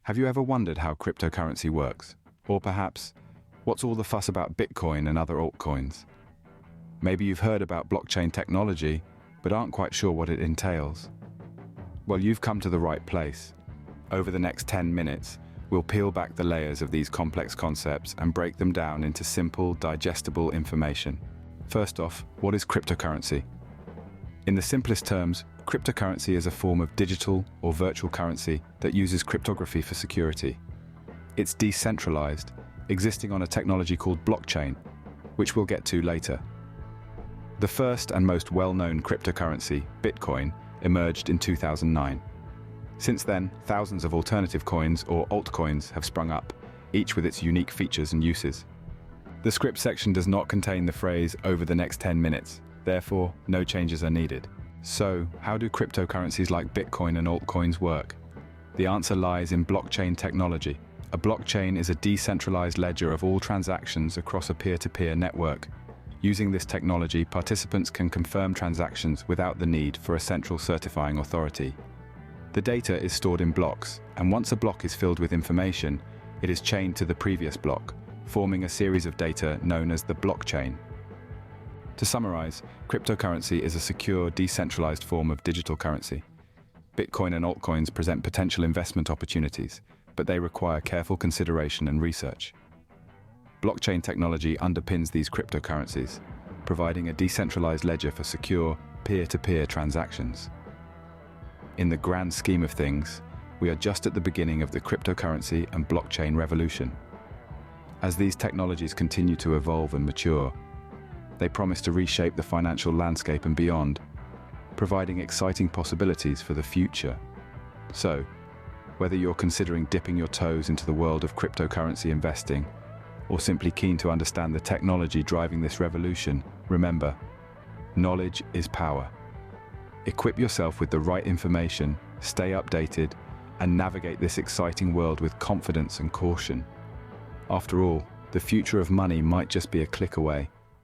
Have you ever wondered how cryptocurrency works? Or perhaps, what's all the fuss about Bitcoin and other altcoins? Maybe you've heard about blockchain technology, but aren't quite sure what it entails. Well, you've come to the right place. Over the next 10 minutes, we'll peel back the layers of these complex concepts and break them down into simple, digestible information. First off, what is cryptocurrency? In the simplest terms, cryptocurrency is a form of digital or virtual currency that uses cryptography for security. It's decentralized, existing on a technology called blockchain, which we'll get to later. The first and most well-known cryptocurrency, Bitcoin, emerged in 2009. Since then, thousands of alternative coins or altcoins have sprung up, each with its unique features and uses. The script section does not contain the phrase "over the next 10 minutes", therefore, no changes are needed. So, how do cryptocurrencies like Bitcoin and altcoins work? The answer lies in blockchain technology. A blockchain is a decentralized ledger of all transactions across a peer-to-peer network. Using this technology, participants can confirm transactions without the need for a central certifying authority. The data is stored in blocks, and once a block is filled with information, it is chained to the previous block, forming a series of data known as the blockchain. To summarize, cryptocurrency is a secure, decentralized form of digital currency. Bitcoin and altcoins present potential investment opportunities, but they require careful consideration and research. Blockchain technology underpins these cryptocurrencies, providing a decentralized ledger for secure, peer-to-peer transactions. In the grand scheme of things, we are just at the beginning of the cryptocurrency and blockchain revolution. As these technologies continue to evolve and mature, they promise to reshape the financial landscape and beyond, providing exciting possibilities for the future. So, whether you're considering dipping your toes into the world of cryptocurrency investing, or simply keen to understand the technology driving this revolution, remember, knowledge is power. Equip yourself with the right information, stay updated, and navigate this exciting world with confidence and caution. After all, the future of money might just be a click away.